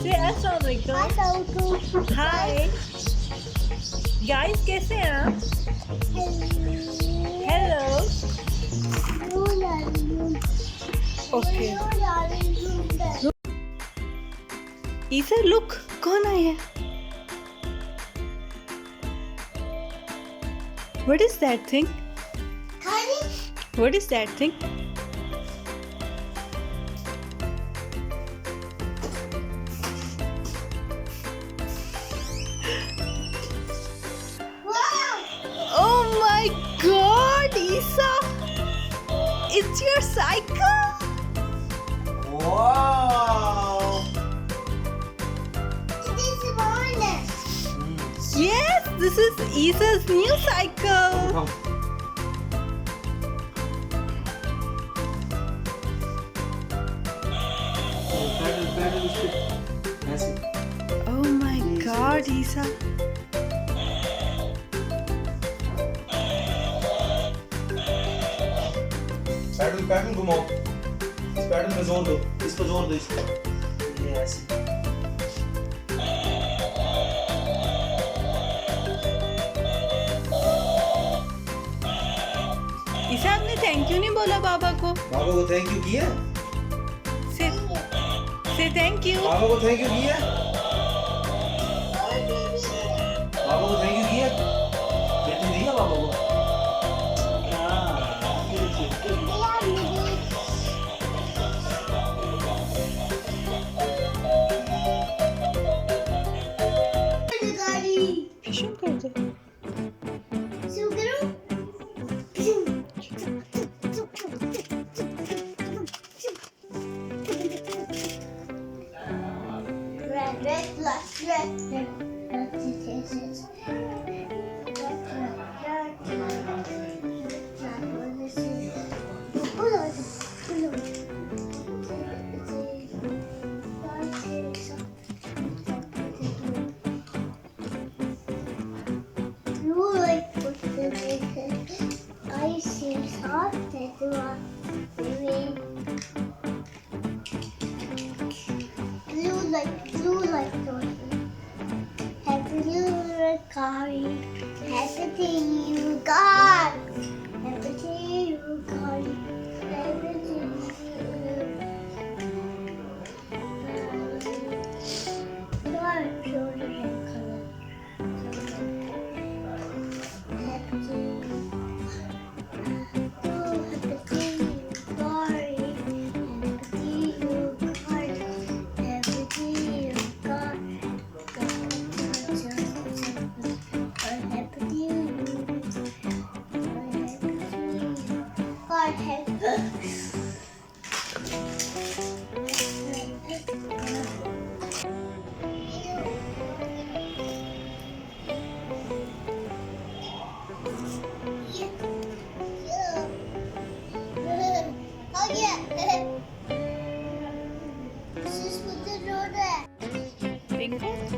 Say अस्सलामुअलैकुम. Hi. Guys कैसे हैं आप? Hello. Okay. Isa, look. कौन आया? What is that thing? What is that thing? Oh my God, Isa! It's your cycle? Wow! Yes, this is Isa's new cycle. Pedal stick. ऐसे. Oh my God, Isa. Pedal घुमाओ. इस pedal पे जोर दो. इस पर जोर दो इसको. ये ऐसे. ईसा, आपने थैंक यू नहीं बोला बाबा को? बाबा को थैंक यू किया? से थैंक यू. बाबा को थैंक यू किया? बाबा को थैंक यू किया? बेटी दिया बाबा को? फिशिंग कर दे. Blue like Happy New Year, God. Happy New Year, God. Happy New Year, God. Happy New Year. God, show the red color. Happy New Year. Oh, Happy New Year, God. Happy New Year, God. Happy New Year, God. Big one?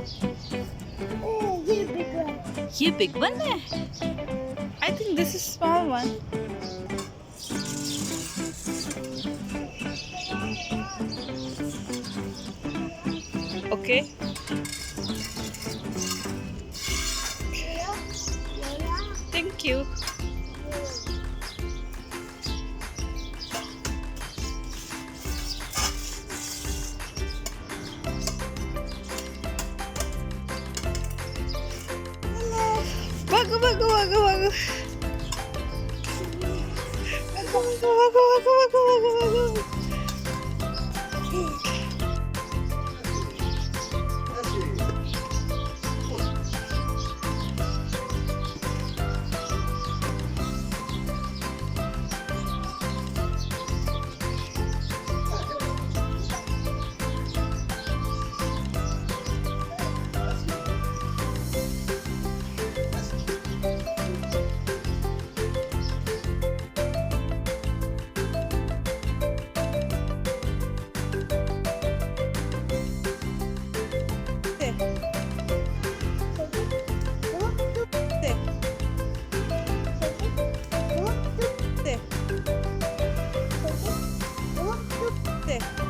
ये big one. ये big one है? I think this is small one. Okay. Thank you. Bago. Este.